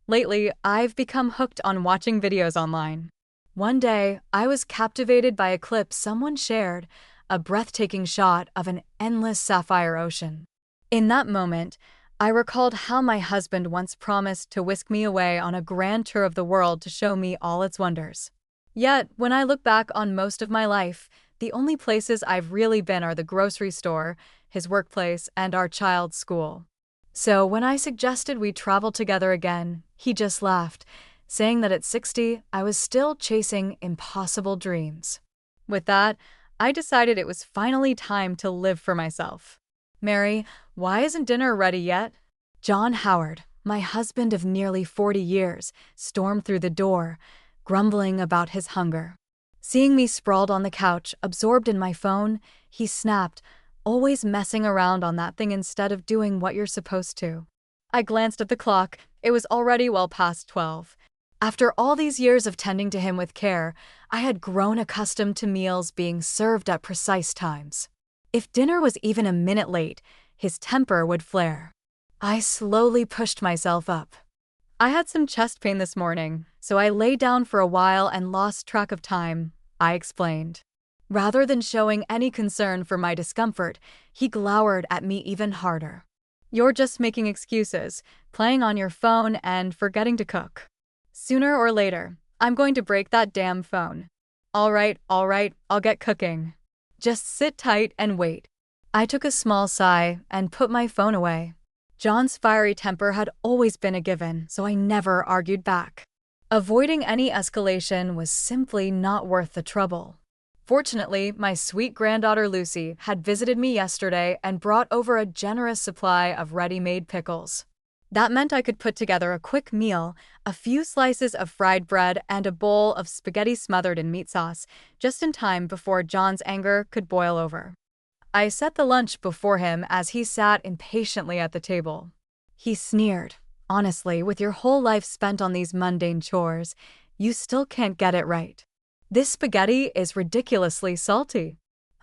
Lately, I've become hooked on watching videos online. One day, I was captivated by a clip someone shared, a breathtaking shot of an endless sapphire ocean. In that moment, I recalled how my husband once promised to whisk me away on a grand tour of the world to show me all its wonders. Yet, when I look back on most of my life, the only places I've really been are the grocery store, his workplace, and our child's school. So when I suggested we travel together again, he just laughed, saying that at 60, I was still chasing impossible dreams. With that, I decided it was finally time to live for myself. Mary, why isn't dinner ready yet? John Howard, my husband of nearly 40 years, stormed through the door, grumbling about his hunger. Seeing me sprawled on the couch, absorbed in my phone, he snapped, always messing around on that thing instead of doing what you're supposed to. I glanced at the clock. It was already well past 12. After all these years of tending to him with care, I had grown accustomed to meals being served at precise times. If dinner was even a minute late, his temper would flare. I slowly pushed myself up. I had some chest pain this morning, so I lay down for a while and lost track of time, I explained. Rather than showing any concern for my discomfort, he glowered at me even harder. You're just making excuses, playing on your phone, and forgetting to cook. Sooner or later, I'm going to break that damn phone. All right, I'll get cooking. Just sit tight and wait. I took a small sigh and put my phone away. John's fiery temper had always been a given, so I never argued back. Avoiding any escalation was simply not worth the trouble. Fortunately, my sweet granddaughter Lucy had visited me yesterday and brought over a generous supply of ready-made pickles. That meant I could put together a quick meal, a few slices of fried bread, and a bowl of spaghetti smothered in meat sauce, just in time before John's anger could boil over. I set the lunch before him as he sat impatiently at the table. He sneered. Honestly, with your whole life spent on these mundane chores, you still can't get it right. This spaghetti is ridiculously salty.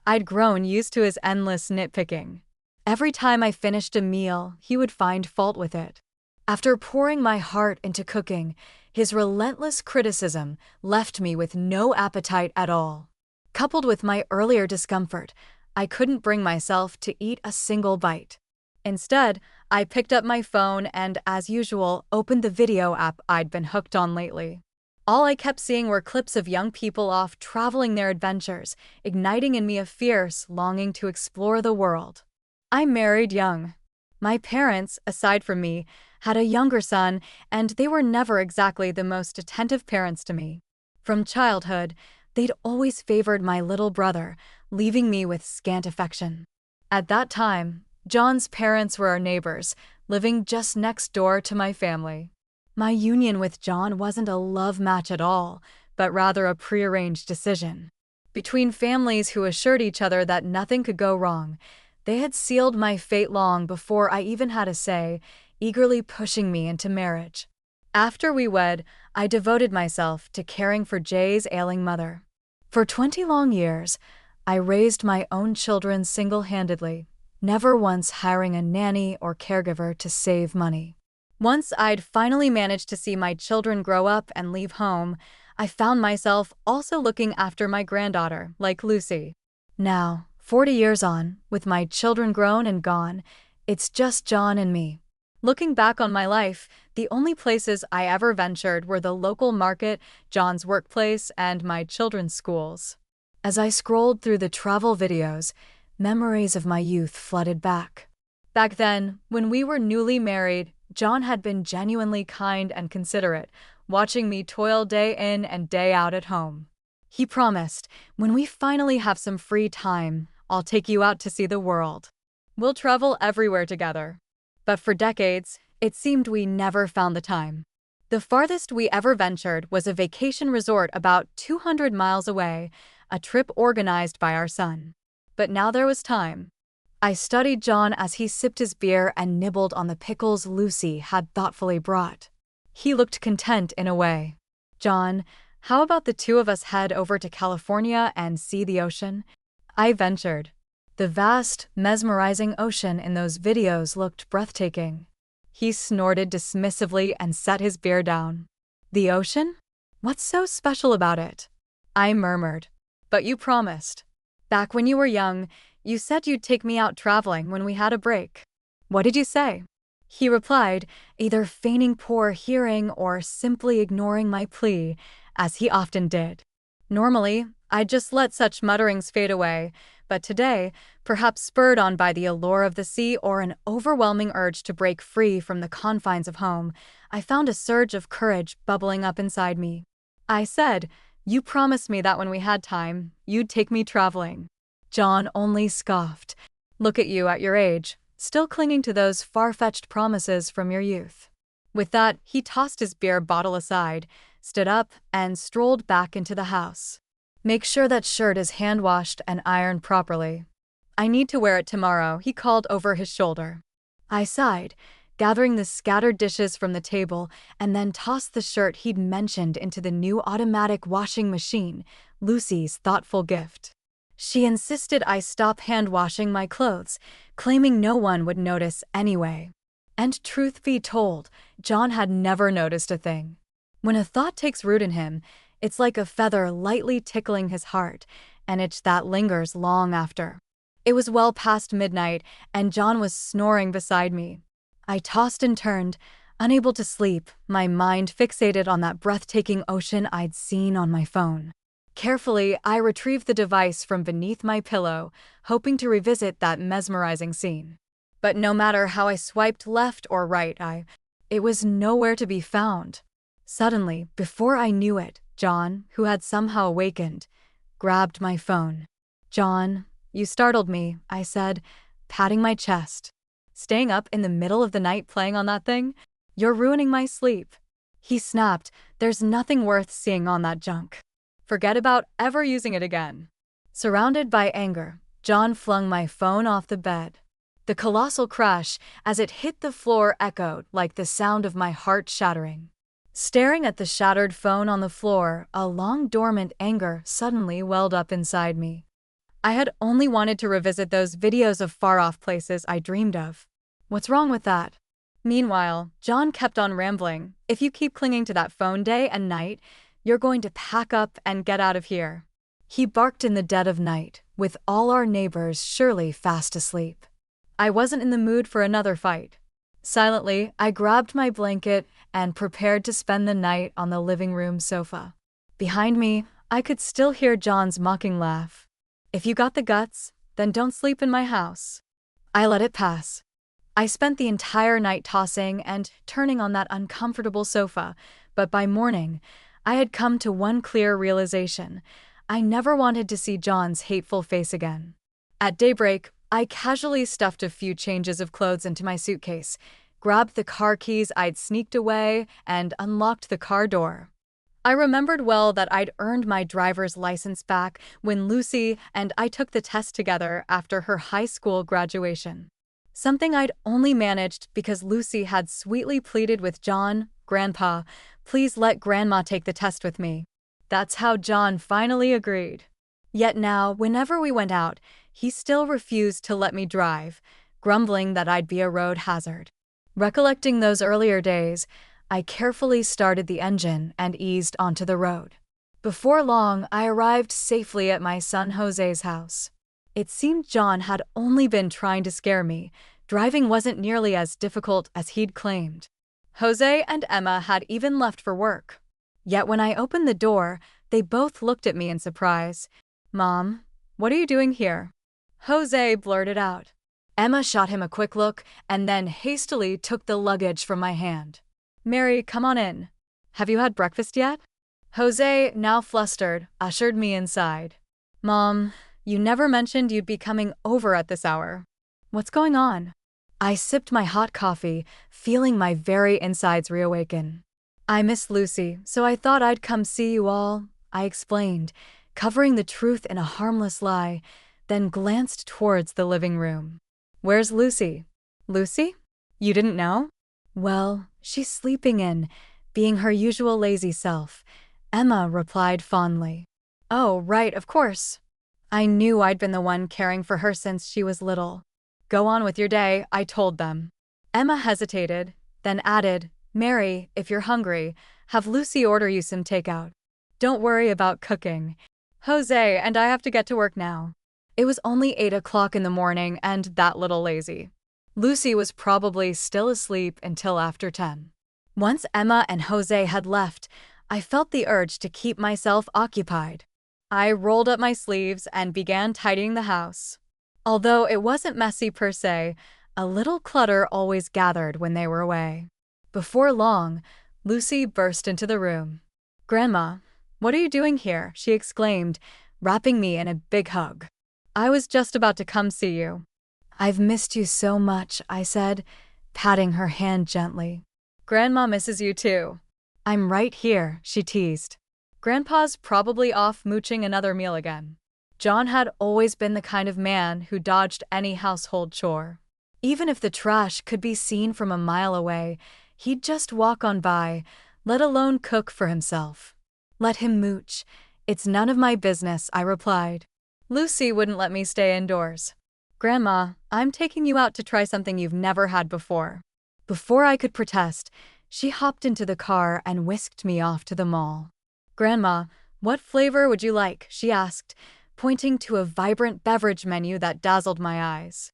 I'd grown used to his endless nitpicking. Every time I finished a meal, he would find fault with it. After pouring my heart into cooking, his relentless criticism left me with no appetite at all. Coupled with my earlier discomfort, I couldn't bring myself to eat a single bite. Instead, I picked up my phone and, as usual, opened the video app I'd been hooked on lately. All I kept seeing were clips of young people off traveling their adventures, igniting in me a fierce longing to explore the world. I married young. My parents, aside from me, had a younger son, and they were never exactly the most attentive parents to me. From childhood, they'd always favored my little brother, leaving me with scant affection. At that time, John's parents were our neighbors, living just next door to my family. My union with John wasn't a love match at all, but rather a prearranged decision. Between families who assured each other that nothing could go wrong, they had sealed my fate long before I even had a say, eagerly pushing me into marriage. After we wed, I devoted myself to caring for Jay's ailing mother. For 20 long years, I raised my own children single-handedly, never once hiring a nanny or caregiver to save money. Once I'd finally managed to see my children grow up and leave home, I found myself also looking after my granddaughter, like Lucy. Now, 40 years on, with my children grown and gone, it's just John and me. Looking back on my life, the only places I ever ventured were the local market, John's workplace, and my children's schools. As I scrolled through the travel videos, memories of my youth flooded back. Back then, when we were newly married, John had been genuinely kind and considerate, watching me toil day in and day out at home. He promised, when we finally have some free time, I'll take you out to see the world. We'll travel everywhere together. But for decades, it seemed we never found the time. The farthest we ever ventured was a vacation resort about 200 miles away, a trip organized by our son. But now there was time. I studied John as he sipped his beer and nibbled on the pickles Lucy had thoughtfully brought. He looked content in a way. John, how about the two of us head over to California and see the ocean? I ventured. The vast, mesmerizing ocean in those videos looked breathtaking. He snorted dismissively and set his beer down. The ocean? What's so special about it? I murmured. But you promised. Back when you were young, you said you'd take me out traveling when we had a break. What did you say? He replied, either feigning poor hearing or simply ignoring my plea, as he often did. Normally, I'd just let such mutterings fade away, but today, perhaps spurred on by the allure of the sea or an overwhelming urge to break free from the confines of home, I found a surge of courage bubbling up inside me. I said, "You promised me that when we had time, you'd take me traveling." John only scoffed. Look at you at your age, still clinging to those far-fetched promises from your youth. With that, he tossed his beer bottle aside, stood up, and strolled back into the house. Make sure that shirt is hand-washed and ironed properly. I need to wear it tomorrow, he called over his shoulder. I sighed, gathering the scattered dishes from the table, and then tossed the shirt he'd mentioned into the new automatic washing machine, Lucy's thoughtful gift. She insisted I stop hand-washing my clothes, claiming no one would notice anyway. And truth be told, John had never noticed a thing. When a thought takes root in him, it's like a feather lightly tickling his heart, an itch that lingers long after. It was well past midnight, and John was snoring beside me. I tossed and turned, unable to sleep, my mind fixated on that breathtaking ocean I'd seen on my phone. Carefully, I retrieved the device from beneath my pillow, hoping to revisit that mesmerizing scene. But no matter how I swiped left or right, it was nowhere to be found. Suddenly, before I knew it, John, who had somehow awakened, grabbed my phone. "John, you startled me," I said, patting my chest. "Staying up in the middle of the night playing on that thing? You're ruining my sleep." He snapped, "There's nothing worth seeing on that junk. Forget about ever using it again." Surrounded by anger, John flung my phone off the bed. The colossal crash, as it hit the floor, echoed like the sound of my heart shattering. Staring at the shattered phone on the floor, a long-dormant anger suddenly welled up inside me. I had only wanted to revisit those videos of far-off places I dreamed of. What's wrong with that? Meanwhile, John kept on rambling. "If you keep clinging to that phone day and night, you're going to pack up and get out of here." He barked in the dead of night, with all our neighbors surely fast asleep. I wasn't in the mood for another fight. Silently, I grabbed my blanket and prepared to spend the night on the living room sofa. Behind me, I could still hear John's mocking laugh. "If you got the guts, then don't sleep in my house." I let it pass. I spent the entire night tossing and turning on that uncomfortable sofa, but by morning, I had come to one clear realization. I never wanted to see John's hateful face again. At daybreak, I casually stuffed a few changes of clothes into my suitcase, grabbed the car keys I'd sneaked away, and unlocked the car door. I remembered well that I'd earned my driver's license back when Lucy and I took the test together after her high school graduation. Something I'd only managed because Lucy had sweetly pleaded with John, "Grandpa, please let Grandma take the test with me." That's how John finally agreed. Yet now, whenever we went out, he still refused to let me drive, grumbling that I'd be a road hazard. Recollecting those earlier days, I carefully started the engine and eased onto the road. Before long, I arrived safely at my son Jose's house. It seemed John had only been trying to scare me. Driving wasn't nearly as difficult as he'd claimed. Jose and Emma had even left for work. Yet when I opened the door, they both looked at me in surprise. "Mom, what are you doing here?" Jose blurted out. Emma shot him a quick look and then hastily took the luggage from my hand. "Mary, come on in. Have you had breakfast yet?" Jose, now flustered, ushered me inside. "Mom, you never mentioned you'd be coming over at this hour. What's going on?" I sipped my hot coffee, feeling my very insides reawaken. "I miss Lucy, so I thought I'd come see you all," I explained, covering the truth in a harmless lie, then glanced towards the living room. "Where's Lucy?" "Lucy? You didn't know?" "Well, she's sleeping in, being her usual lazy self," Emma replied fondly. "Oh, right, of course. I knew I'd been the one caring for her since she was little." "Go on with your day," I told them. Emma hesitated, then added, "Mary, if you're hungry, have Lucy order you some takeout. Don't worry about cooking. Jose and I have to get to work now." It was only 8 o'clock in the morning and that little lazy. Lucy was probably still asleep until after 10. Once Emma and Jose had left, I felt the urge to keep myself occupied. I rolled up my sleeves and began tidying the house. Although it wasn't messy per se, a little clutter always gathered when they were away. Before long, Lucy burst into the room. "Grandma, what are you doing here?" she exclaimed, wrapping me in a big hug. "I was just about to come see you." "I've missed you so much," I said, patting her hand gently. "Grandma misses you too." "I'm right here," she teased. "Grandpa's probably off mooching another meal again." John had always been the kind of man who dodged any household chore. Even if the trash could be seen from a mile away, he'd just walk on by, let alone cook for himself. "Let him mooch. It's none of my business," I replied. Lucy wouldn't let me stay indoors. "Grandma, I'm taking you out to try something you've never had before." Before I could protest, she hopped into the car and whisked me off to the mall. "Grandma, what flavor would you like?" she asked, pointing to a vibrant beverage menu that dazzled my eyes.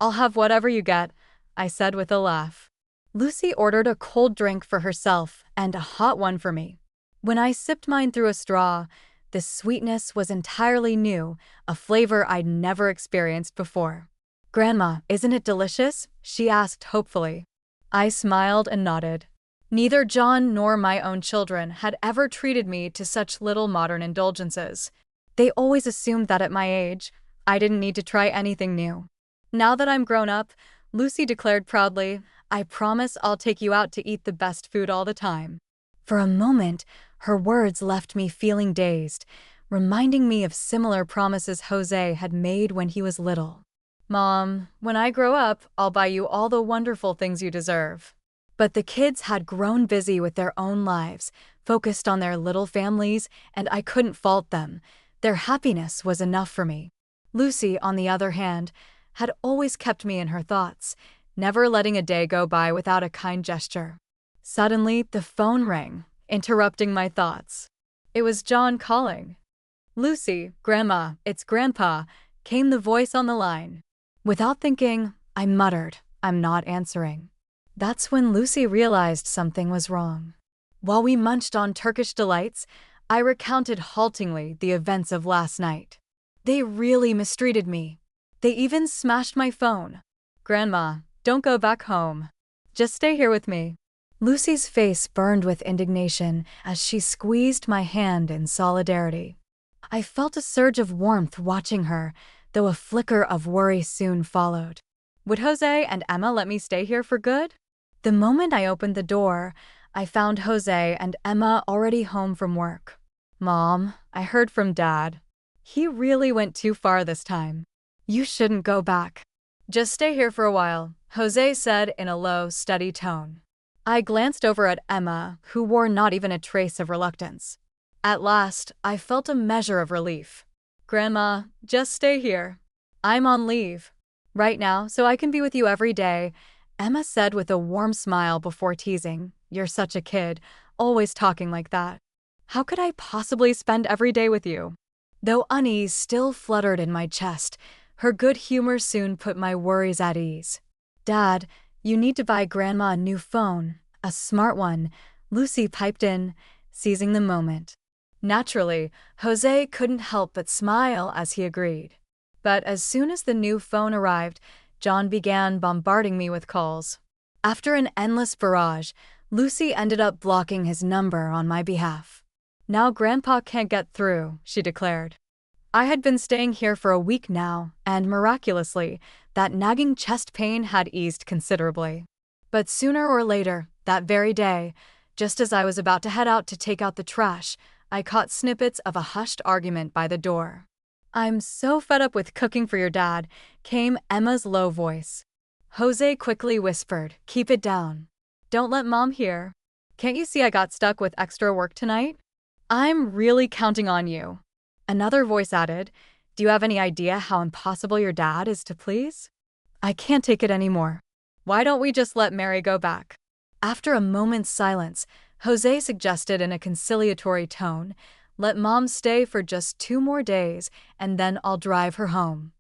"I'll have whatever you get," I said with a laugh. Lucy ordered a cold drink for herself and a hot one for me. When I sipped mine through a straw, the sweetness was entirely new, a flavor I'd never experienced before. "Grandma, isn't it delicious?" she asked hopefully. I smiled and nodded. Neither John nor my own children had ever treated me to such little modern indulgences. They always assumed that at my age, I didn't need to try anything new. "Now that I'm grown up," Lucy declared proudly, "I promise I'll take you out to eat the best food all the time." For a moment, her words left me feeling dazed, reminding me of similar promises Jose had made when he was little. "Mom, when I grow up, I'll buy you all the wonderful things you deserve." But the kids had grown busy with their own lives, focused on their little families, and I couldn't fault them. Their happiness was enough for me. Lucy, on the other hand, had always kept me in her thoughts, never letting a day go by without a kind gesture. Suddenly, the phone rang, interrupting my thoughts. It was John calling. "Lucy, Grandma, it's Grandpa," came the voice on the line. Without thinking, I muttered, "I'm not answering." That's when Lucy realized something was wrong. While we munched on Turkish delights, I recounted haltingly the events of last night. They really mistreated me. They even smashed my phone. "Grandma, don't go back home. Just stay here with me." Lucy's face burned with indignation as she squeezed my hand in solidarity. I felt a surge of warmth watching her, though a flicker of worry soon followed. Would Jose and Emma let me stay here for good? The moment I opened the door, I found Jose and Emma already home from work. "Mom, I heard from Dad. He really went too far this time. You shouldn't go back. Just stay here for a while," Jose said in a low, steady tone. I glanced over at Emma, who wore not even a trace of reluctance. At last, I felt a measure of relief. "Grandma, just stay here. I'm on leave right now, so I can be with you every day," Emma said with a warm smile before teasing. "You're such a kid, always talking like that. How could I possibly spend every day with you?" Though unease still fluttered in my chest, her good humor soon put my worries at ease. "Dad, you need to buy Grandma a new phone, a smart one," Lucy piped in, seizing the moment. Naturally, Jose couldn't help but smile as he agreed. But as soon as the new phone arrived, John began bombarding me with calls. After an endless barrage, Lucy ended up blocking his number on my behalf. "Now Grandpa can't get through," she declared. I had been staying here for a week now, and miraculously, that nagging chest pain had eased considerably. But sooner or later, that very day, just as I was about to head out to take out the trash, I caught snippets of a hushed argument by the door. "I'm so fed up with cooking for your dad," came Emma's low voice. Jose quickly whispered, "Keep it down. Don't let Mom hear. Can't you see I got stuck with extra work tonight? I'm really counting on you." Another voice added, "Do you have any idea how impossible your dad is to please? I can't take it anymore. Why don't we just let Mary go back?" After a moment's silence, Jose suggested in a conciliatory tone, "Let Mom stay for just 2 more days, and then I'll drive her home."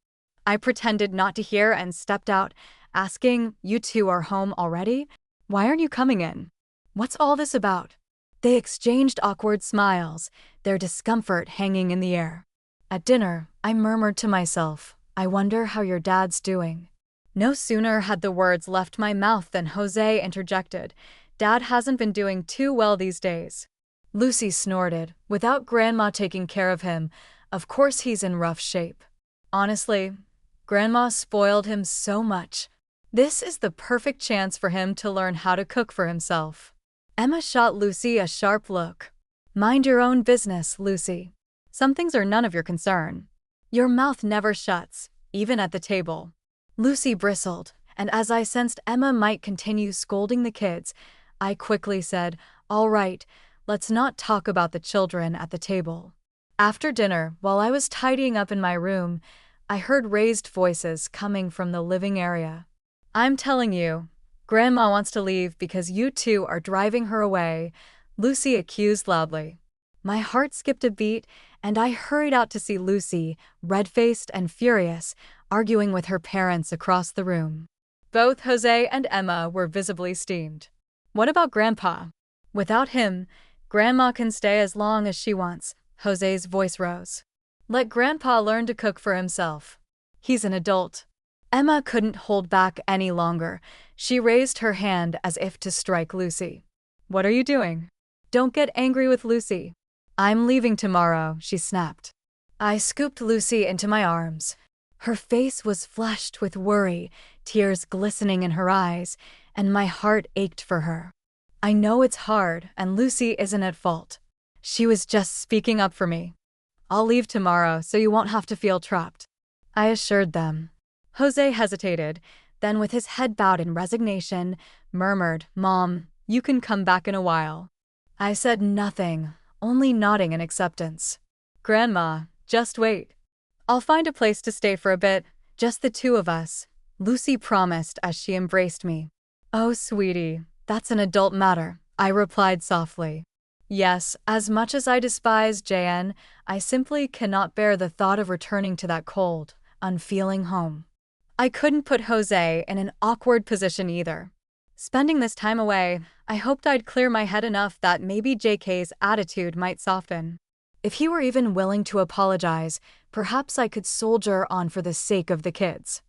I pretended not to hear and stepped out, asking, "You two are home already? Why aren't you coming in? What's all this about?" They exchanged awkward smiles, their discomfort hanging in the air. At dinner, I murmured to myself, "I wonder how your dad's doing." No sooner had the words left my mouth than Jose interjected, "Dad hasn't been doing too well these days." Lucy snorted, "Without Grandma taking care of him, of course he's in rough shape. Honestly, Grandma spoiled him so much. This is the perfect chance for him to learn how to cook for himself." Emma shot Lucy a sharp look. "Mind your own business, Lucy. Some things are none of your concern. Your mouth never shuts, even at the table." Lucy bristled, and as I sensed Emma might continue scolding the kids, I quickly said, "All right, let's not talk about the children at the table." After dinner, while I was tidying up in my room, I heard raised voices coming from the living area. "I'm telling you, Grandma wants to leave because you two are driving her away," Lucy accused loudly. My heart skipped a beat, and I hurried out to see Lucy, red-faced and furious, arguing with her parents across the room. Both Jose and Emma were visibly steamed. "What about Grandpa? Without him, Grandma can stay as long as she wants," Jose's voice rose. "Let Grandpa learn to cook for himself. He's an adult." Emma couldn't hold back any longer. She raised her hand as if to strike Lucy. "What are you doing? Don't get angry with Lucy." "I'm leaving tomorrow," she snapped. I scooped Lucy into my arms. Her face was flushed with worry, tears glistening in her eyes, and my heart ached for her. "I know it's hard, and Lucy isn't at fault. She was just speaking up for me. I'll leave tomorrow so you won't have to feel trapped," I assured them. Jose hesitated, then with his head bowed in resignation, murmured, "Mom, you can come back in a while." I said nothing, only nodding in acceptance. "Grandma, just wait. I'll find a place to stay for a bit, just the two of us," Lucy promised as she embraced me. "Oh, sweetie, that's an adult matter," I replied softly. Yes, as much as I despise JN, I simply cannot bear the thought of returning to that cold, unfeeling home. I couldn't put Jose in an awkward position either. Spending this time away, I hoped I'd clear my head enough that maybe JK's attitude might soften. If he were even willing to apologize, perhaps I could soldier on for the sake of the kids.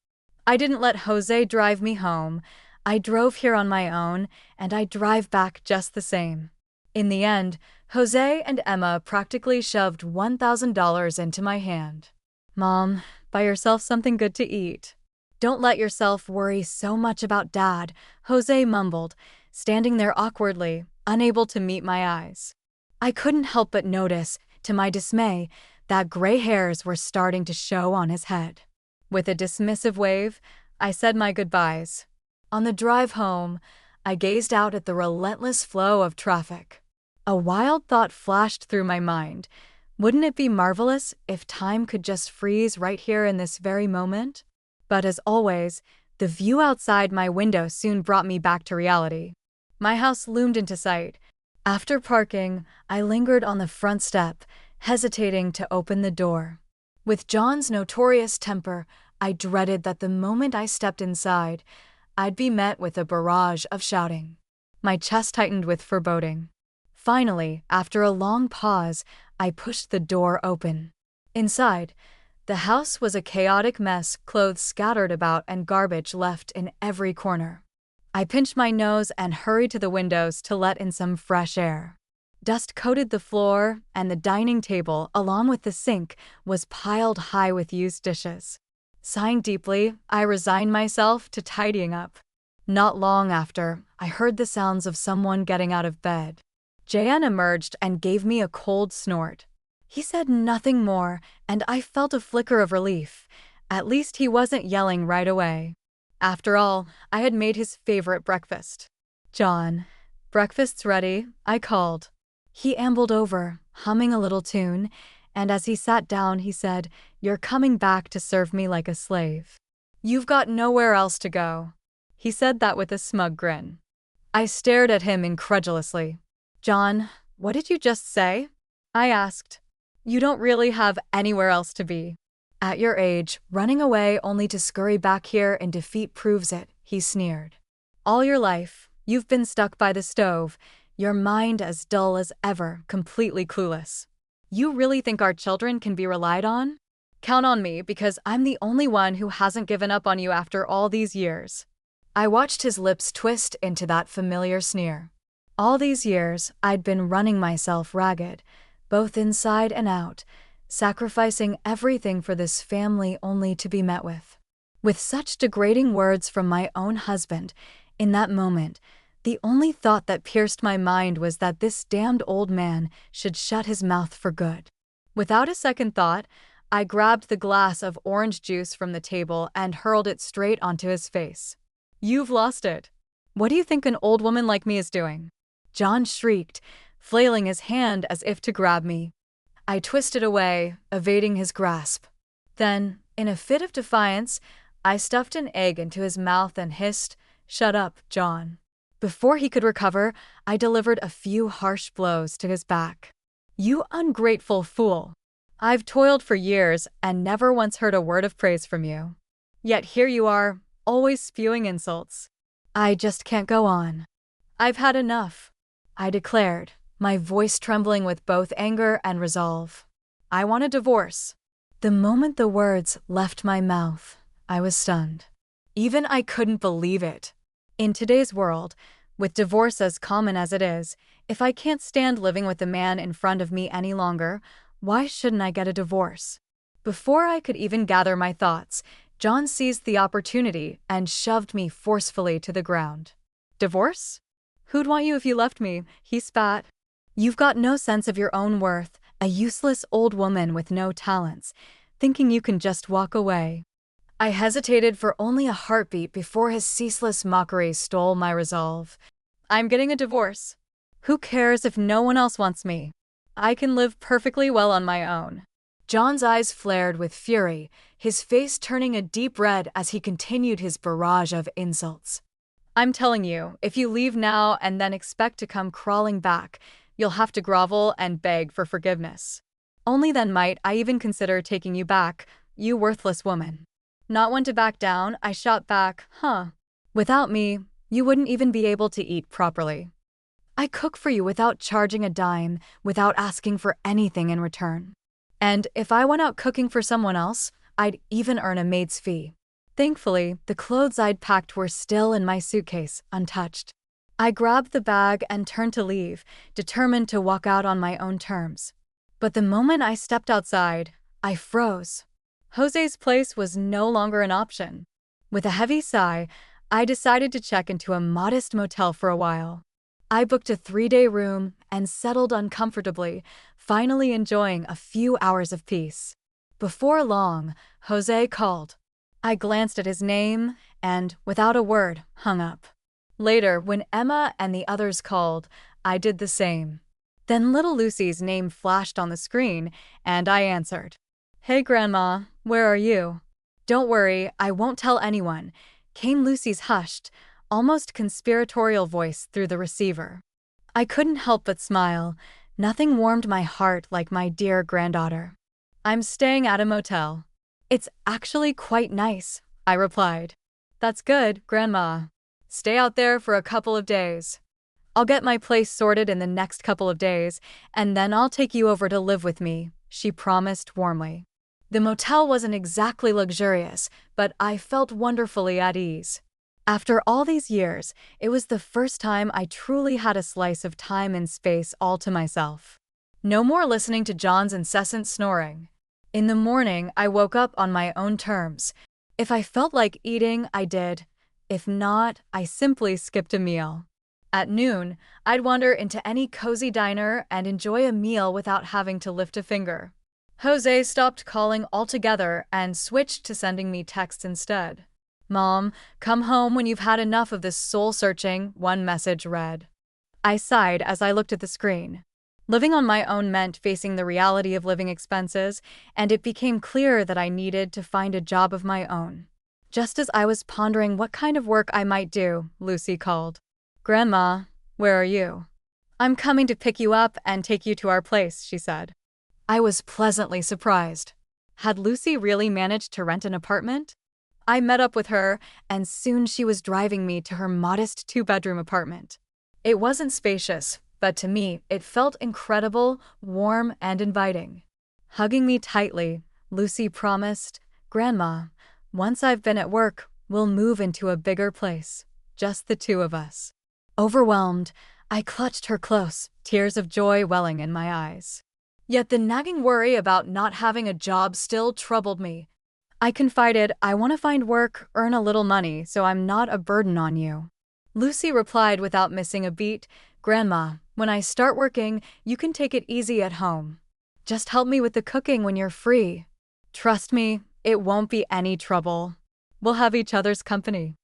I didn't let Jose drive me home. I drove here on my own, and I'd drive back just the same. In the end, Jose and Emma practically shoved $1,000 into my hand. "Mom, buy yourself something good to eat. Don't let yourself worry so much about Dad," Jose mumbled, standing there awkwardly, unable to meet my eyes. I couldn't help but notice, to my dismay, that gray hairs were starting to show on his head. With a dismissive wave, I said my goodbyes. On the drive home, I gazed out at the relentless flow of traffic. A wild thought flashed through my mind. Wouldn't it be marvelous if time could just freeze right here in this very moment? But as always, the view outside my window soon brought me back to reality. My house loomed into sight. After parking, I lingered on the front step, hesitating to open the door. With John's notorious temper, I dreaded that the moment I stepped inside, I'd be met with a barrage of shouting. My chest tightened with foreboding. Finally, after a long pause, I pushed the door open. Inside, the house was a chaotic mess, clothes scattered about and garbage left in every corner. I pinched my nose and hurried to the windows to let in some fresh air. Dust coated the floor, and the dining table, along with the sink, was piled high with used dishes. Sighing deeply, I resigned myself to tidying up. Not long after, I heard the sounds of someone getting out of bed. JN emerged and gave me a cold snort. He said nothing more, and I felt a flicker of relief. At least he wasn't yelling right away. After all, I had made his favorite breakfast. "John, breakfast's ready," I called. He ambled over, humming a little tune, and as he sat down he said, "You're coming back to serve me like a slave. You've got nowhere else to go." He said that with a smug grin. I stared at him incredulously. John, what did you just say? I asked. You don't really have anywhere else to be. At your age, running away only to scurry back here in defeat proves it, he sneered. All your life, you've been stuck by the stove, your mind as dull as ever, completely clueless. You really think our children can be relied on? Count on me because I'm the only one who hasn't given up on you after all these years. I watched his lips twist into that familiar sneer. All these years, I'd been running myself ragged, both inside and out, sacrificing everything for this family only to be met with such degrading words from my own husband. In that moment, the only thought that pierced my mind was that this damned old man should shut his mouth for good. Without a second thought, I grabbed the glass of orange juice from the table and hurled it straight onto his face. You've lost it. What do you think an old woman like me is doing? John shrieked, flailing his hand as if to grab me. I twisted away, evading his grasp. Then, in a fit of defiance, I stuffed an egg into his mouth and hissed, "Shut up, John." Before he could recover, I delivered a few harsh blows to his back. You ungrateful fool. I've toiled for years and never once heard a word of praise from you. Yet here you are, always spewing insults. I just can't go on. I've had enough, I declared, my voice trembling with both anger and resolve. I want a divorce. The moment the words left my mouth, I was stunned. Even I couldn't believe it. In today's world, with divorce as common as it is, if I can't stand living with the man in front of me any longer, why shouldn't I get a divorce? Before I could even gather my thoughts, John seized the opportunity and shoved me forcefully to the ground. Divorce? Who'd want you if you left me? He spat. You've got no sense of your own worth, a useless old woman with no talents, thinking you can just walk away. I hesitated for only a heartbeat before his ceaseless mockery stole my resolve. I'm getting a divorce. Who cares if no one else wants me? I can live perfectly well on my own. John's eyes flared with fury, his face turning a deep red as he continued his barrage of insults. I'm telling you, if you leave now and then expect to come crawling back, you'll have to grovel and beg for forgiveness. Only then might I even consider taking you back, you worthless woman. Not one to back down, I shot back, Without me, you wouldn't even be able to eat properly. I cook for you without charging a dime, without asking for anything in return. And if I went out cooking for someone else, I'd even earn a maid's fee. Thankfully, the clothes I'd packed were still in my suitcase, untouched. I grabbed the bag and turned to leave, determined to walk out on my own terms. But the moment I stepped outside, I froze. Jose's place was no longer an option. With a heavy sigh, I decided to check into a modest motel for a while. I booked a 3-day room and settled uncomfortably, finally enjoying a few hours of peace. Before long, Jose called. I glanced at his name and, without a word, hung up. Later, when Emma and the others called, I did the same. Then little Lucy's name flashed on the screen, and I answered. Hey, Grandma, where are you? Don't worry, I won't tell anyone, came Lucy's hushed, almost conspiratorial voice through the receiver. I couldn't help but smile. Nothing warmed my heart like my dear granddaughter. I'm staying at a motel. It's actually quite nice, I replied. That's good, Grandma. Stay out there for a couple of days. I'll get my place sorted in the next couple of days, and then I'll take you over to live with me, she promised warmly. The motel wasn't exactly luxurious, but I felt wonderfully at ease. After all these years, it was the first time I truly had a slice of time and space all to myself. No more listening to John's incessant snoring. In the morning, I woke up on my own terms. If I felt like eating, I did. If not, I simply skipped a meal. At noon, I'd wander into any cozy diner and enjoy a meal without having to lift a finger. Jose stopped calling altogether and switched to sending me texts instead. Mom, come home when you've had enough of this soul-searching, one message read. I sighed as I looked at the screen. Living on my own meant facing the reality of living expenses, and it became clear that I needed to find a job of my own. Just as I was pondering what kind of work I might do, Lucy called. Grandma, where are you? I'm coming to pick you up and take you to our place, she said. I was pleasantly surprised. Had Lucy really managed to rent an apartment? I met up with her, and soon she was driving me to her modest two-bedroom apartment. It wasn't spacious, but to me, it felt incredible, warm, and inviting. Hugging me tightly, Lucy promised, Grandma, once I've been at work, we'll move into a bigger place. Just the two of us. Overwhelmed, I clutched her close, tears of joy welling in my eyes. Yet the nagging worry about not having a job still troubled me. I confided, I want to find work, earn a little money, so I'm not a burden on you. Lucy replied without missing a beat, Grandma, when I start working, you can take it easy at home. Just help me with the cooking when you're free. Trust me, it won't be any trouble. We'll have each other's company.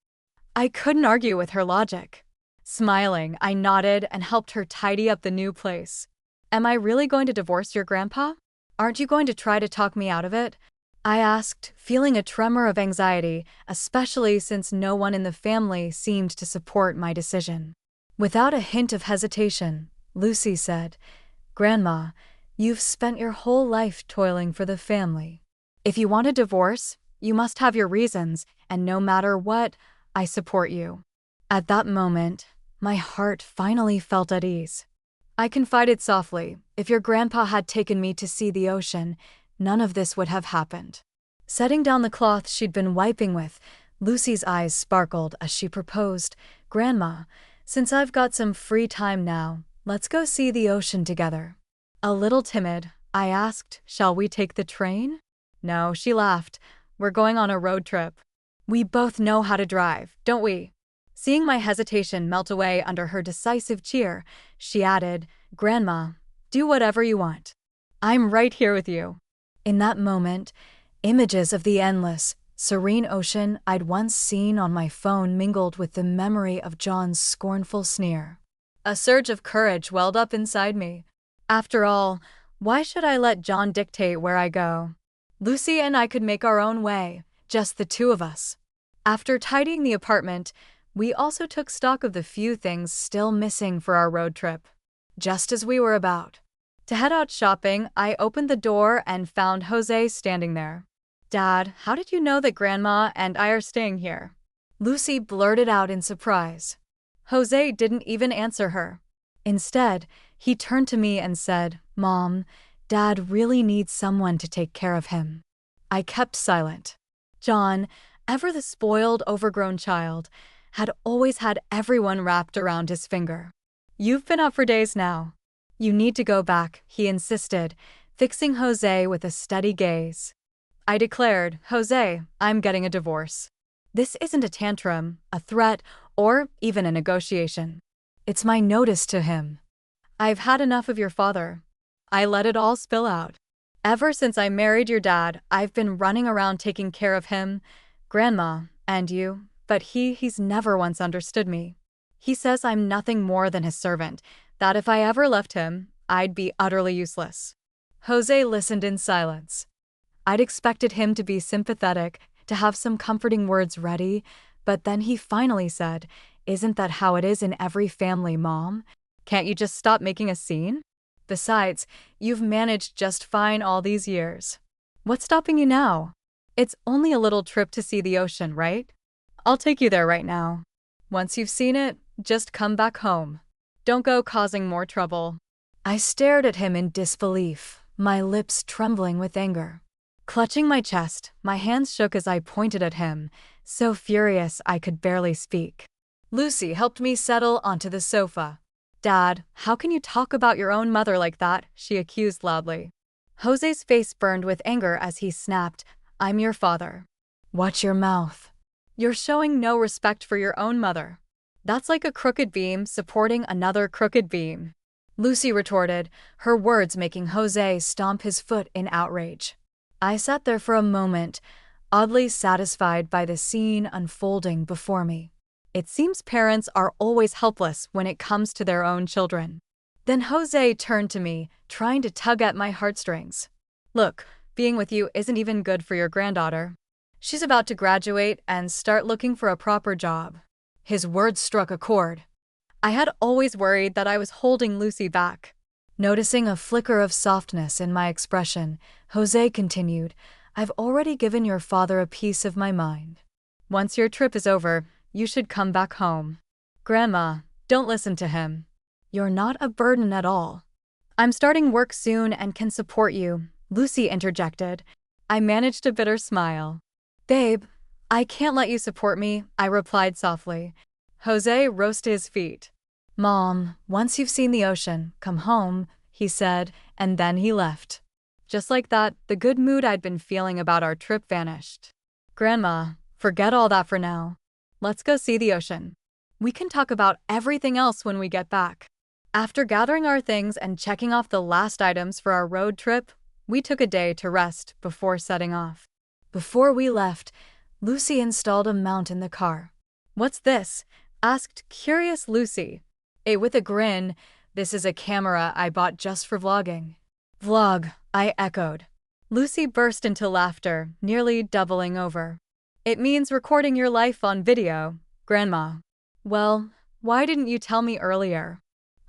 I couldn't argue with her logic. Smiling, I nodded and helped her tidy up the new place. Am I really going to divorce your grandpa? Aren't you going to try to talk me out of it? I asked, feeling a tremor of anxiety, especially since no one in the family seemed to support my decision. Without a hint of hesitation, Lucy said, Grandma, you've spent your whole life toiling for the family. If you want a divorce, you must have your reasons, and no matter what, I support you. At that moment, my heart finally felt at ease. I confided softly, if your grandpa had taken me to see the ocean, none of this would have happened. Setting down the cloth she'd been wiping with, Lucy's eyes sparkled as she proposed, Grandma, since I've got some free time now, let's go see the ocean together. A little timid, I asked, shall we take the train? No, she laughed. We're going on a road trip. We both know how to drive, don't we? Seeing my hesitation melt away under her decisive cheer, she added, Grandma, do whatever you want. I'm right here with you. In that moment, images of the endless, serene ocean I'd once seen on my phone mingled with the memory of John's scornful sneer. A surge of courage welled up inside me. After all, why should I let John dictate where I go? Lucy and I could make our own way, just the two of us. After tidying the apartment, we also took stock of the few things still missing for our road trip. Just as we were about to head out shopping, I opened the door and found Jose standing there. Dad, how did you know that Grandma and I are staying here? Lucy blurted out in surprise. Jose didn't even answer her. Instead, he turned to me and said, Mom, Dad really needs someone to take care of him. I kept silent. John, ever the spoiled, overgrown child, had always had everyone wrapped around his finger. You've been out for days now. You need to go back, he insisted, fixing Jose with a steady gaze. I declared, Jose, I'm getting a divorce. This isn't a tantrum, a threat, or even a negotiation. It's my notice to him. I've had enough of your father. I let it all spill out. Ever since I married your dad, I've been running around taking care of him, Grandma, and you, but he's never once understood me. He says I'm nothing more than his servant, that if I ever left him, I'd be utterly useless. Jose listened in silence. I'd expected him to be sympathetic, to have some comforting words ready, but then he finally said, Isn't that how it is in every family, Mom? Can't you just stop making a scene? Besides, you've managed just fine all these years. What's stopping you now? It's only a little trip to see the ocean, right? I'll take you there right now. Once you've seen it, just come back home. Don't go causing more trouble. I stared at him in disbelief, my lips trembling with anger. Clutching my chest, my hands shook as I pointed at him, so furious I could barely speak. Lucy helped me settle onto the sofa. Dad, how can you talk about your own mother like that? She accused loudly. Jose's face burned with anger as he snapped, I'm your father. Watch your mouth. You're showing no respect for your own mother. That's like a crooked beam supporting another crooked beam. Lucy retorted, her words making Jose stomp his foot in outrage. I sat there for a moment, oddly satisfied by the scene unfolding before me. It seems parents are always helpless when it comes to their own children. Then Jose turned to me, trying to tug at my heartstrings. Look, being with you isn't even good for your granddaughter. She's about to graduate and start looking for a proper job. His words struck a chord. I had always worried that I was holding Lucy back. Noticing a flicker of softness in my expression, Jose continued, "I've already given your father a piece of my mind. Once your trip is over, you should come back home. Grandma, don't listen to him. You're not a burden at all." "I'm starting work soon and can support you," Lucy interjected. I managed a bitter smile. "Babe, I can't let you support me," I replied softly. Jose rose to his feet. "Mom, once you've seen the ocean, come home," he said, and then he left. Just like that, the good mood I'd been feeling about our trip vanished. "Grandma, forget all that for now. Let's go see the ocean. We can talk about everything else when we get back." After gathering our things and checking off the last items for our road trip, we took a day to rest before setting off. Before we left, Lucy installed a mount in the car. "What's this?" asked curious Lucy. With a grin, "This is a camera I bought just for vlogging." "Vlog," I echoed. Lucy burst into laughter, nearly doubling over. "It means recording your life on video, Grandma." "Well, why didn't you tell me earlier?"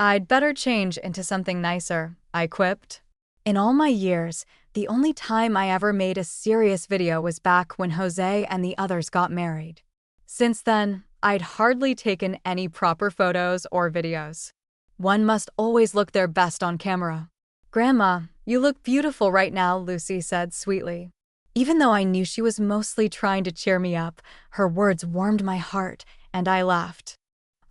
"I'd better change into something nicer," I quipped. In all my years, the only time I ever made a serious video was back when Jose and the others got married. Since then, I'd hardly taken any proper photos or videos. One must always look their best on camera. "Grandma, you look beautiful right now," Lucy said sweetly. Even though I knew she was mostly trying to cheer me up, her words warmed my heart, and I laughed.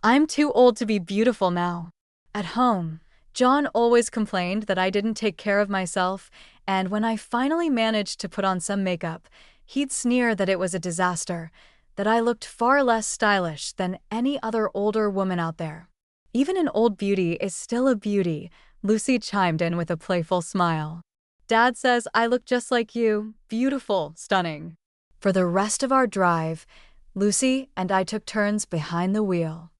I'm too old to be beautiful now. At home, John always complained that I didn't take care of myself, and when I finally managed to put on some makeup, he'd sneer that it was a disaster, that I looked far less stylish than any other older woman out there. "Even an old beauty is still a beauty," Lucy chimed in with a playful smile. "Dad says I look just like you, beautiful, stunning." For the rest of our drive, Lucy and I took turns behind the wheel.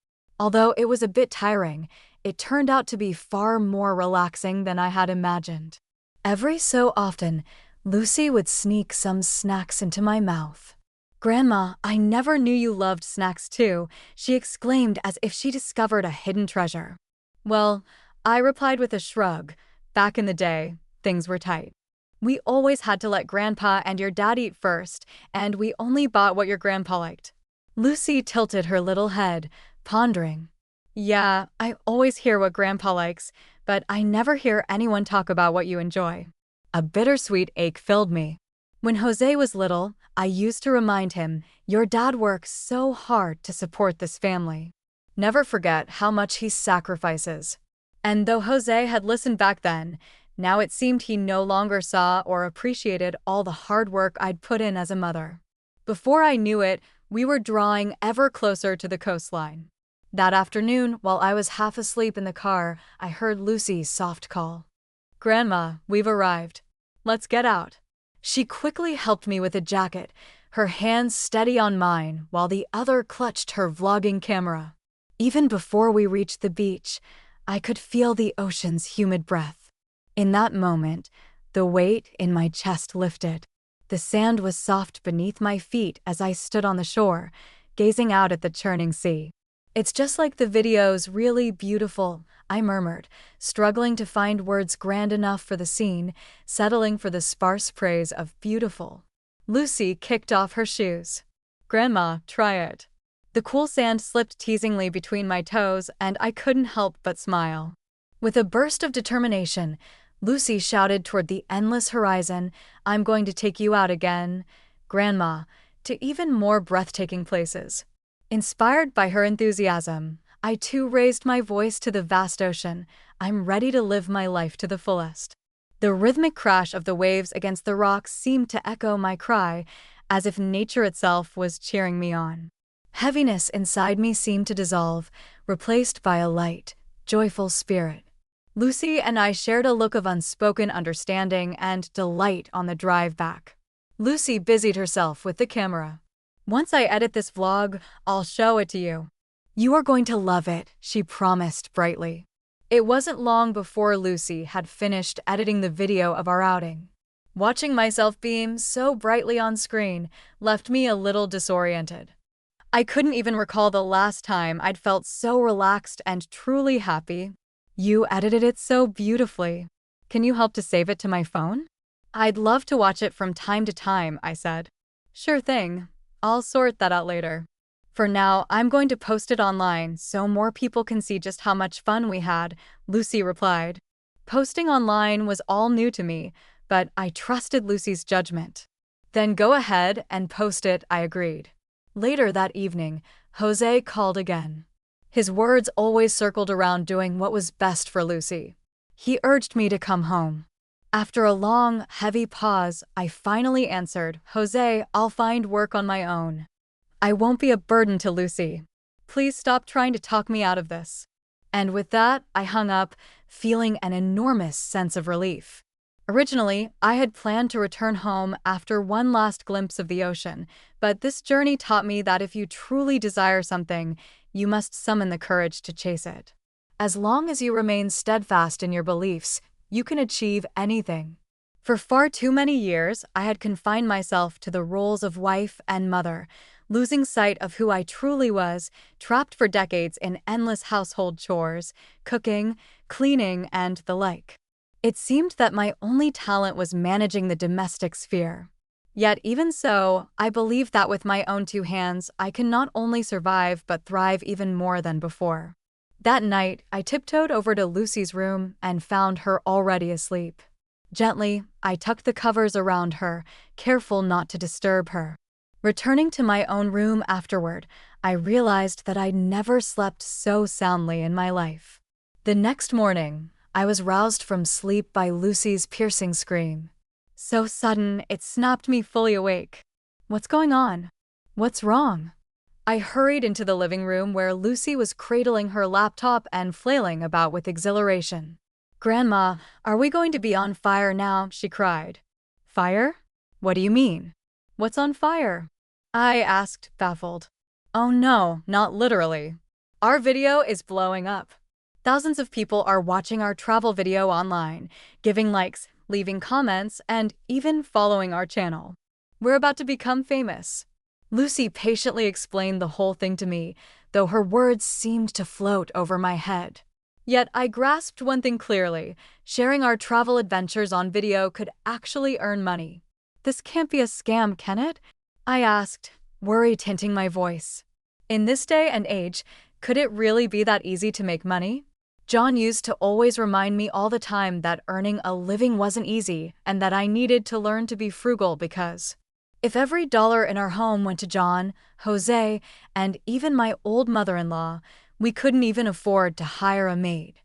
Although it was a bit tiring, it turned out to be far more relaxing than I had imagined. Every so often, Lucy would sneak some snacks into my mouth. "Grandma, I never knew you loved snacks too," she exclaimed as if she discovered a hidden treasure. "Well," I replied with a shrug, "back in the day, things were tight. We always had to let Grandpa and your dad eat first, and we only bought what your grandpa liked." Lucy tilted her little head, pondering. "Yeah, I always hear what Grandpa likes, but I never hear anyone talk about what you enjoy." A bittersweet ache filled me. When Jose was little, I used to remind him, "Your dad works so hard to support this family. Never forget how much he sacrifices." And though Jose had listened back then, now it seemed he no longer saw or appreciated all the hard work I'd put in as a mother. Before I knew it, we were drawing ever closer to the coastline. That afternoon, while I was half asleep in the car, I heard Lucy's soft call. "Grandma, we've arrived. Let's get out." She quickly helped me with a jacket, her hands steady on mine while the other clutched her vlogging camera. Even before we reached the beach, I could feel the ocean's humid breath. In that moment, the weight in my chest lifted. The sand was soft beneath my feet as I stood on the shore, gazing out at the churning sea. "It's just like the videos, really beautiful," I murmured, struggling to find words grand enough for the scene, settling for the sparse praise of beautiful. Lucy kicked off her shoes. "Grandma, try it." The cool sand slipped teasingly between my toes, and I couldn't help but smile. With a burst of determination, Lucy shouted toward the endless horizon, "I'm going to take you out again, Grandma, to even more breathtaking places." Inspired by her enthusiasm, I too raised my voice to the vast ocean. I'm ready to live my life to the fullest. The rhythmic crash of the waves against the rocks seemed to echo my cry, as if nature itself was cheering me on. Heaviness inside me seemed to dissolve, replaced by a light, joyful spirit. Lucy and I shared a look of unspoken understanding and delight on the drive back. Lucy busied herself with the camera. "Once I edit this vlog, I'll show it to you. You are going to love it," she promised brightly. It wasn't long before Lucy had finished editing the video of our outing. Watching myself beam so brightly on screen left me a little disoriented. I couldn't even recall the last time I'd felt so relaxed and truly happy. You edited it so beautifully. Can you help to save it to my phone? I'd love to watch it from time to time, I said. Sure thing. I'll sort that out later. For now, I'm going to post it online so more people can see just how much fun we had, Lucy replied. Posting online was all new to me, but I trusted Lucy's judgment. Then go ahead and post it, I agreed. Later that evening, Jose called again. His words always circled around doing what was best for Lucy. He urged me to come home. After a long, heavy pause, I finally answered, Jose, I'll find work on my own. I won't be a burden to Lucy. Please stop trying to talk me out of this. And with that, I hung up, feeling an enormous sense of relief. Originally, I had planned to return home after one last glimpse of the ocean, but this journey taught me that if you truly desire something, you must summon the courage to chase it. As long as you remain steadfast in your beliefs, you can achieve anything. For far too many years, I had confined myself to the roles of wife and mother, losing sight of who I truly was, trapped for decades in endless household chores, cooking, cleaning, and the like. It seemed that my only talent was managing the domestic sphere. Yet even so, I believed that with my own two hands, I can not only survive but thrive even more than before. That night, I tiptoed over to Lucy's room and found her already asleep. Gently, I tucked the covers around her, careful not to disturb her. Returning to my own room afterward, I realized that I'd never slept so soundly in my life. The next morning, I was roused from sleep by Lucy's piercing scream. So sudden, it snapped me fully awake. What's going on? What's wrong? I hurried into the living room where Lucy was cradling her laptop and flailing about with exhilaration. Grandma, are we going to be on fire now? She cried. Fire? What do you mean? What's on fire? I asked, baffled. Oh no, not literally. Our video is blowing up. Thousands of people are watching our travel video online, giving likes, leaving comments, and even following our channel. We're about to become famous. Lucy patiently explained the whole thing to me, though her words seemed to float over my head. Yet I grasped one thing clearly: sharing our travel adventures on video could actually earn money. This can't be a scam, can it? I asked, worry tinting my voice. In this day and age, could it really be that easy to make money? John used to always remind me all the time that earning a living wasn't easy and that I needed to learn to be frugal because if every dollar in our home went to John, Jose, and even my old mother-in-law, we couldn't even afford to hire a maid.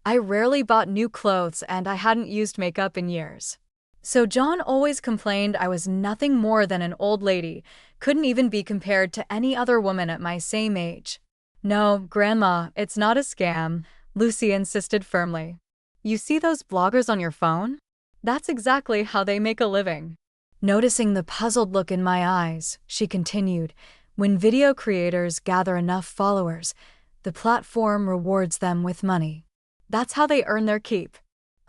I rarely bought new clothes and I hadn't used makeup in years. So John always complained I was nothing more than an old lady, couldn't even be compared to any other woman at my same age. No, Grandma, it's not a scam, Lucy insisted firmly. You see those bloggers on your phone? That's exactly how they make a living. Noticing the puzzled look in my eyes, she continued, when video creators gather enough followers, the platform rewards them with money. That's how they earn their keep.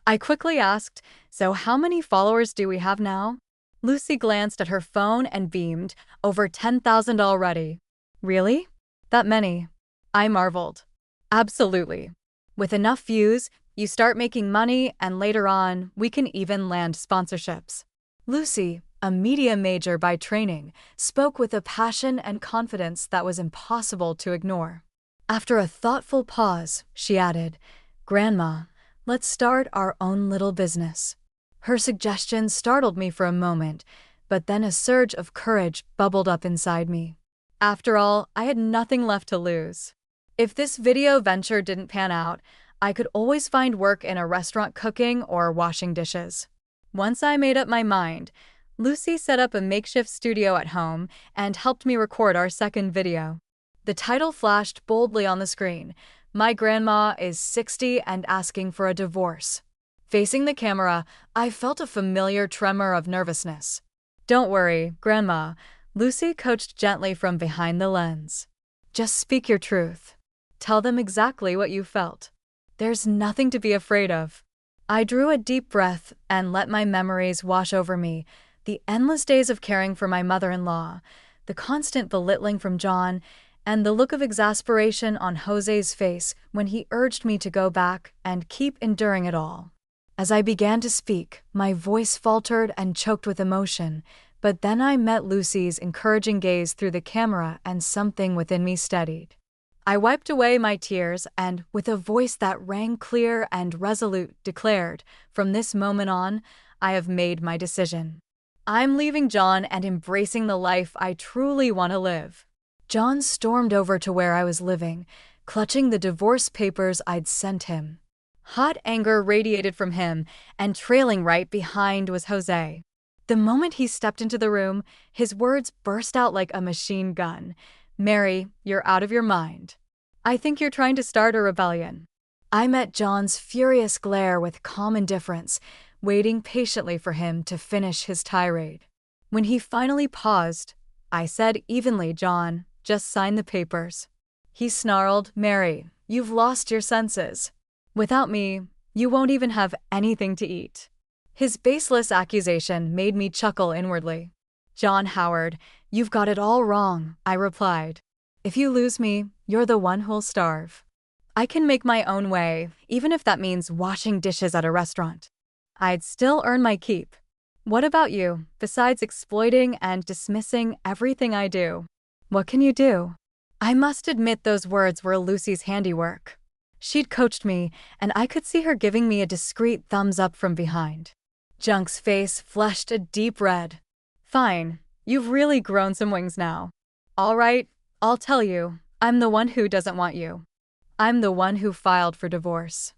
I quickly asked, so how many followers do we have now? Lucy glanced at her phone and beamed, over 10,000 already. Really? That many? I marveled. Absolutely. With enough views, you start making money, and later on, we can even land sponsorships. Lucy, a media major by training, spoke with a passion and confidence that was impossible to ignore. After a thoughtful pause, she added, Grandma, let's start our own little business. Her suggestion startled me for a moment, but then a surge of courage bubbled up inside me. After all, I had nothing left to lose. If this video venture didn't pan out, I could always find work in a restaurant cooking or washing dishes. Once I made up my mind, Lucy set up a makeshift studio at home and helped me record our second video. The title flashed boldly on the screen: My Grandma is 60 and Asking for a Divorce. Facing the camera, I felt a familiar tremor of nervousness. Don't worry, Grandma, Lucy coached gently from behind the lens. Just speak your truth. Tell them exactly what you felt. There's nothing to be afraid of. I drew a deep breath and let my memories wash over me, the endless days of caring for my mother-in-law, the constant belittling from John, and the look of exasperation on Jose's face when he urged me to go back and keep enduring it all. As I began to speak, my voice faltered and choked with emotion, but then I met Lucy's encouraging gaze through the camera and something within me steadied. I wiped away my tears and, with a voice that rang clear and resolute, declared, "From this moment on, I have made my decision. I'm leaving John and embracing the life I truly want to live." John stormed over to where I was living, clutching the divorce papers I'd sent him. Hot anger radiated from him, and trailing right behind was Jose. The moment he stepped into the room, his words burst out like a machine gun. "Mary, you're out of your mind. I think you're trying to start a rebellion." I met John's furious glare with calm indifference, waiting patiently for him to finish his tirade. When he finally paused, I said evenly, "John, just sign the papers." He snarled, "Mary, you've lost your senses. Without me, you won't even have anything to eat." His baseless accusation made me chuckle inwardly. "John Howard, you've got it all wrong," I replied. "If you lose me, you're the one who'll starve. I can make my own way, even if that means washing dishes at a restaurant. I'd still earn my keep. What about you, besides exploiting and dismissing everything I do? What can you do?" I must admit those words were Lucy's handiwork. She'd coached me, and I could see her giving me a discreet thumbs up from behind. Junk's face flushed a deep red. "Fine, you've really grown some wings now. All right, I'll tell you, I'm the one who doesn't want you. I'm the one who filed for divorce.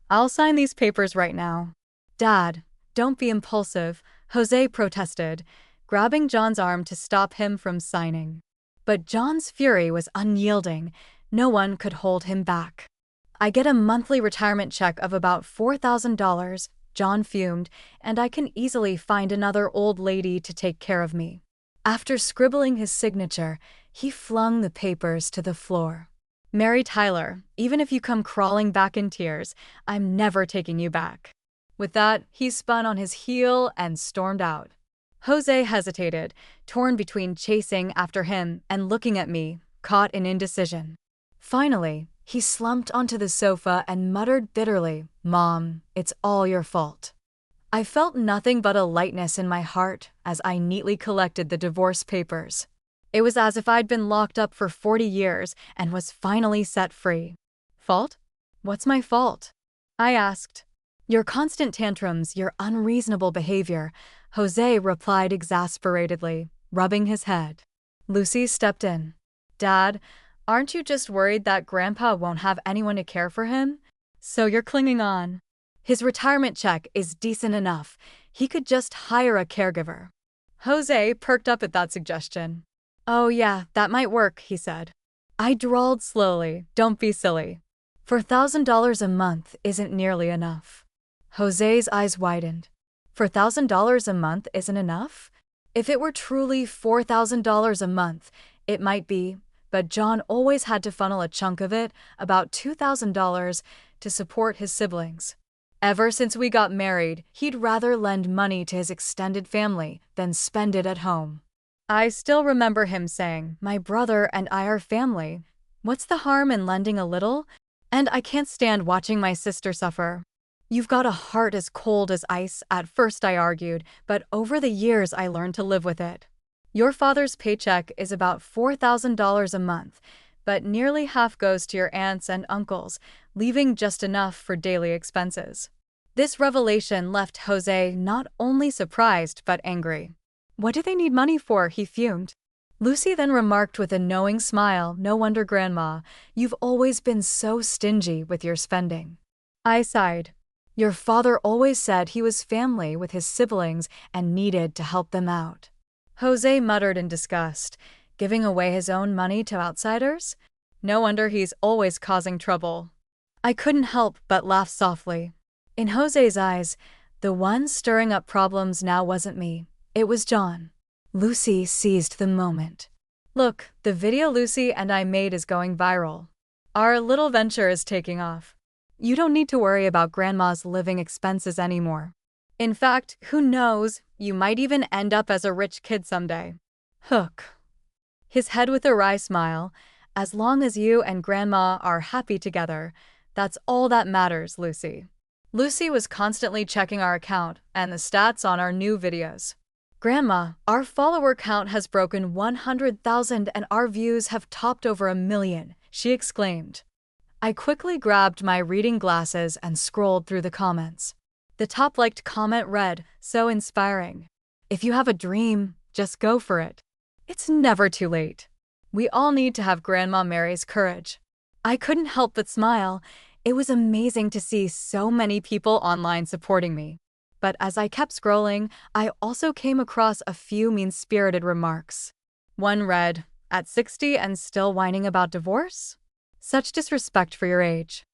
I'll sign these papers right now." "Dad, don't be impulsive," Jose protested, grabbing John's arm to stop him from signing. But John's fury was unyielding. No one could hold him back. "I get a monthly retirement check of about $4,000, John fumed, "and I can easily find another old lady to take care of me." After scribbling his signature, he flung the papers to the floor. "Mary Tyler, even if you come crawling back in tears, I'm never taking you back." With that, he spun on his heel and stormed out. Jose hesitated, torn between chasing after him and looking at me, caught in indecision. Finally, he slumped onto the sofa and muttered bitterly, "Mom, it's all your fault." I felt nothing but a lightness in my heart as I neatly collected the divorce papers. It was as if I'd been locked up for 40 years and was finally set free. "Fault? What's my fault?" I asked. "Your constant tantrums, your unreasonable behavior," Jose replied exasperatedly, rubbing his head. Lucy stepped in. "Dad, aren't you just worried that Grandpa won't have anyone to care for him? So you're clinging on. His retirement check is decent enough. He could just hire a caregiver." Jose perked up at that suggestion. "Oh yeah, that might work," he said. I drawled slowly, "Don't be silly. $4,000 a month isn't nearly enough." Jose's eyes widened. $4,000 a month isn't enough? If it were truly $4,000 a month, it might be, but John always had to funnel a chunk of it, about $2,000, to support his siblings. Ever since we got married, he'd rather lend money to his extended family than spend it at home. I still remember him saying, "My brother and I are family. What's the harm in lending a little? And I can't stand watching my sister suffer." "You've got a heart as cold as ice," at first I argued, but over the years I learned to live with it. "Your father's paycheck is about $4,000 a month, but nearly half goes to your aunts and uncles, leaving just enough for daily expenses." This revelation left Jose not only surprised but angry. "What do they need money for?" he fumed. Lucy then remarked with a knowing smile, "No wonder, Grandma, you've always been so stingy with your spending." I sighed. "Your father always said he was family with his siblings and needed to help them out." Jose muttered in disgust, "Giving away his own money to outsiders? No wonder he's always causing trouble." I couldn't help but laugh softly. In Jose's eyes, the one stirring up problems now wasn't me, it was John. Lucy seized the moment. "Look, the video Lucy and I made is going viral. Our little venture is taking off. You don't need to worry about Grandma's living expenses anymore. In fact, who knows, you might even end up as a rich kid someday." Hook. his head with a wry smile. As long as you and Grandma are happy together, that's all that matters, Lucy. Lucy was constantly checking our account and the stats on our new videos. Grandma, our follower count has broken 100,000 and our views have topped over 1 million, she exclaimed. I quickly grabbed my reading glasses and scrolled through the comments. The top liked comment read, "So inspiring. If you have a dream, just go for it. It's never too late." We all need to have Grandma Mary's courage. I couldn't help but smile. It was amazing to see so many people online supporting me. But as I kept scrolling, I also came across a few mean-spirited remarks. One read, "At 60 and still whining about divorce? Such disrespect for your age."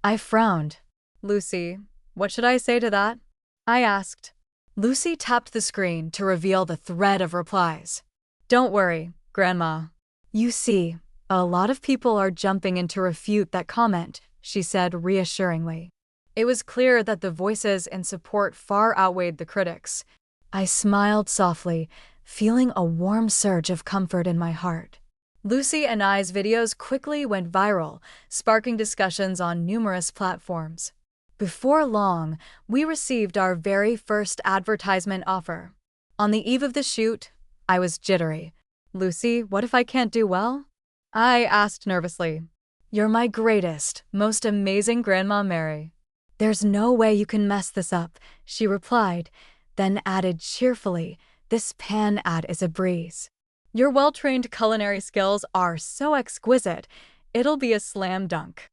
I frowned. "Lucy, what should I say to that?" I asked. Lucy tapped the screen to reveal the thread of replies. "Don't worry, Grandma. You see, a lot of people are jumping in to refute that comment," she said reassuringly. It was clear that the voices in support far outweighed the critics. I smiled softly, feeling a warm surge of comfort in my heart. Lucy and I's videos quickly went viral, sparking discussions on numerous platforms. Before long, we received our very first advertisement offer. On the eve of the shoot, I was jittery. "Lucy, what if I can't do well?" I asked nervously. "You're my greatest, most amazing Grandma Mary." "There's no way you can mess this up," she replied, then added cheerfully, "This pan ad is a breeze. Your well-trained culinary skills are so exquisite, it'll be a slam dunk."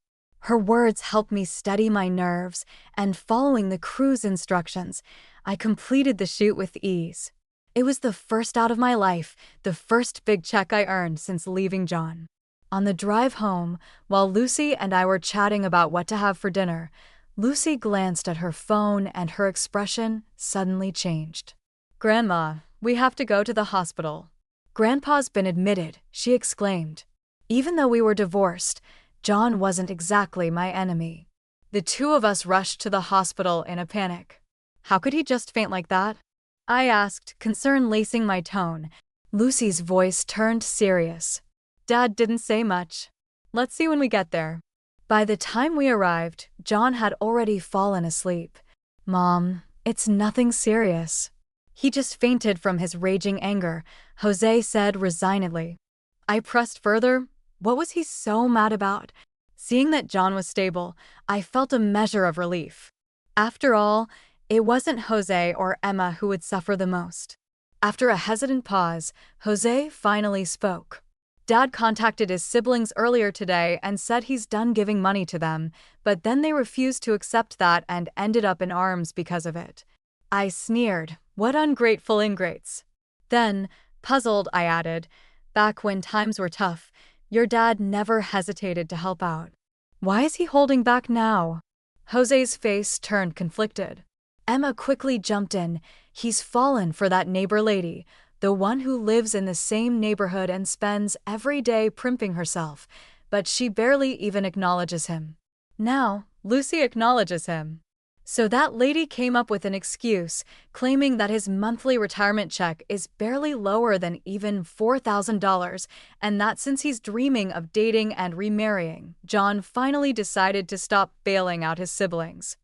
Her words helped me steady my nerves, and following the crew's instructions, I completed the shoot with ease. It was the first out of my life, the first big check I earned since leaving John. On the drive home, while Lucy and I were chatting about what to have for dinner, Lucy glanced at her phone and her expression suddenly changed. "Grandma, we have to go to the hospital." "Grandpa's been admitted," she exclaimed. Even though we were divorced, John wasn't exactly my enemy. The two of us rushed to the hospital in a panic. "How could he just faint like that?" I asked, concern lacing my tone. Lucy's voice turned serious. "Dad didn't say much. Let's see when we get there." By the time we arrived, John had already fallen asleep. "Mom, it's nothing serious. He just fainted from his raging anger," Jose said resignedly. I pressed further. What was he so mad about? Seeing that John was stable, I felt a measure of relief. After all, it wasn't Jose or Emma who would suffer the most. After a hesitant pause, Jose finally spoke. "Dad contacted his siblings earlier today and said he's done giving money to them, but then they refused to accept that and ended up in arms because of it." I sneered. "What ungrateful ingrates." Then, puzzled, I added, "Back when times were tough, your dad never hesitated to help out. Why is he holding back now?" Jose's face turned conflicted. Emma quickly jumped in. "He's fallen for that neighbor lady, the one who lives in the same neighborhood and spends every day primping herself, but she barely even acknowledges him. Now, Lucy acknowledges him." So that lady came up with an excuse, claiming that his monthly retirement check is barely lower than even $4,000, and that since he's dreaming of dating and remarrying, John finally decided to stop bailing out his siblings.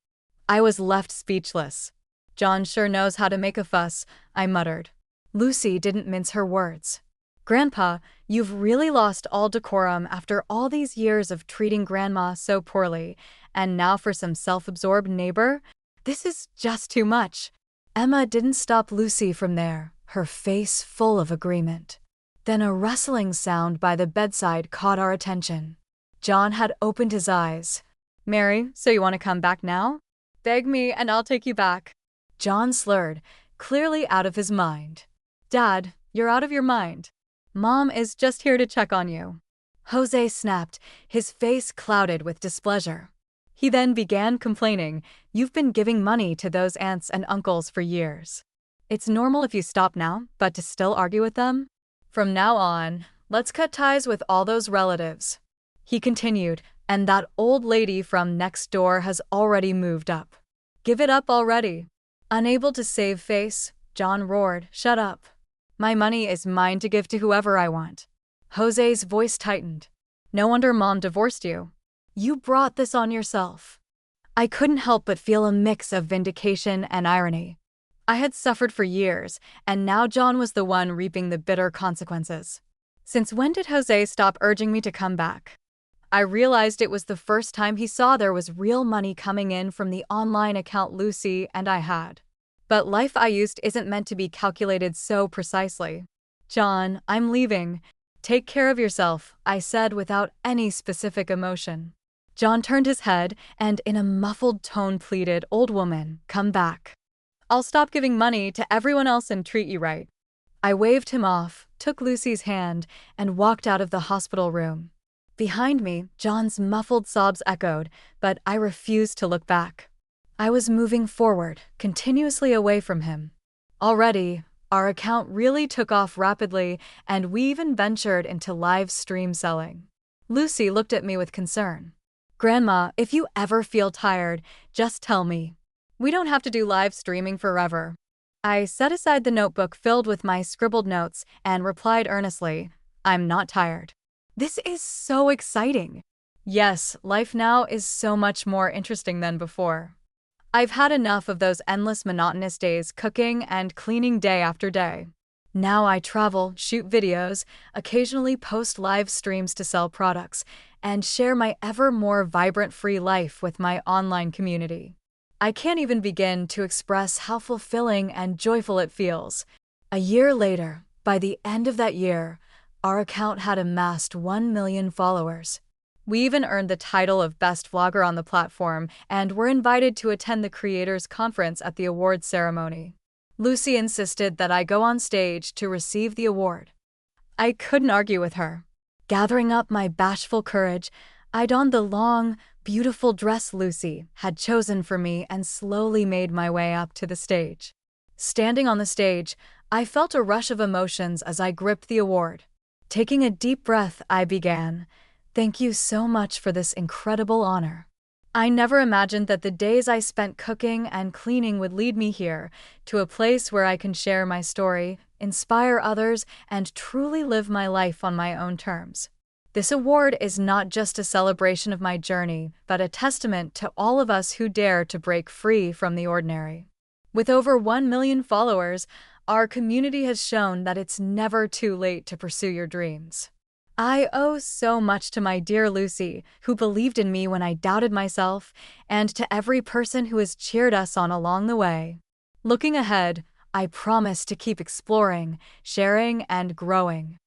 I was left speechless. "John sure knows how to make a fuss," I muttered. Lucy didn't mince her words. "Grandpa, you've really lost all decorum after all these years of treating Grandma so poorly, and now for some self-absorbed neighbor? This is just too much." Emma didn't stop Lucy from there, her face full of agreement. Then a rustling sound by the bedside caught our attention. John had opened his eyes. "Mary, so you want to come back now? Beg me and I'll take you back." John slurred, clearly out of his mind. "Dad, you're out of your mind. Mom is just here to check on you." Jose snapped, his face clouded with displeasure. He then began complaining, "You've been giving money to those aunts and uncles for years. It's normal if you stop now, but to still argue with them? From now on, let's cut ties with all those relatives." He continued, "And that old lady from next door has already moved up. Give it up already." Unable to save face, John roared, "Shut up. My money is mine to give to whoever I want." Jose's voice tightened. No wonder Mom divorced you. You brought this on yourself. I couldn't help but feel a mix of vindication and irony. I had suffered for years, and now John was the one reaping the bitter consequences. Since when did Jose stop urging me to come back? I realized it was the first time he saw there was real money coming in from the online account Lucy and I had. But life I used isn't meant to be calculated so precisely. John, I'm leaving. Take care of yourself, I said without any specific emotion. John turned his head and in a muffled tone pleaded, "Old woman, come back. I'll stop giving money to everyone else and treat you right." I waved him off, took Lucy's hand, and walked out of the hospital room. Behind me, John's muffled sobs echoed, but I refused to look back. I was moving forward, continuously away from him. Already, our account really took off rapidly, and we even ventured into live stream selling. Lucy looked at me with concern. "Grandma, if you ever feel tired, just tell me. We don't have to do live streaming forever." I set aside the notebook filled with my scribbled notes and replied earnestly, "I'm not tired. This is so exciting. Yes, life now is so much more interesting than before. I've had enough of those endless monotonous days cooking and cleaning day after day. Now I travel, shoot videos, occasionally post live streams to sell products, and share my ever more vibrant free life with my online community. I can't even begin to express how fulfilling and joyful it feels." A year later, by the end of that year, our account had amassed 1 million followers. We even earned the title of Best Vlogger on the platform and were invited to attend the Creators Conference at the awards ceremony. Lucy insisted that I go on stage to receive the award. I couldn't argue with her. Gathering up my bashful courage, I donned the long, beautiful dress Lucy had chosen for me and slowly made my way up to the stage. Standing on the stage, I felt a rush of emotions as I gripped the award. Taking a deep breath, I began, "Thank you so much for this incredible honor. I never imagined that the days I spent cooking and cleaning would lead me here, to a place where I can share my story, inspire others, and truly live my life on my own terms. This award is not just a celebration of my journey, but a testament to all of us who dare to break free from the ordinary." With over 1 million followers, our community has shown that it's never too late to pursue your dreams. I owe so much to my dear Lucy, who believed in me when I doubted myself, and to every person who has cheered us on along the way. Looking ahead, I promise to keep exploring, sharing, and growing.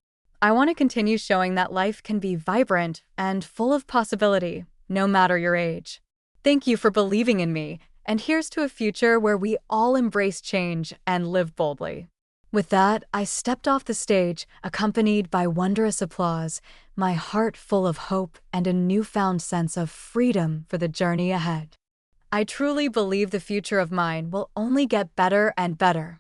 I want to continue showing that life can be vibrant and full of possibility, no matter your age. Thank you for believing in me, and here's to a future where we all embrace change and live boldly. With that, I stepped off the stage, accompanied by wondrous applause, my heart full of hope and a newfound sense of freedom for the journey ahead. I truly believe the future of mine will only get better and better.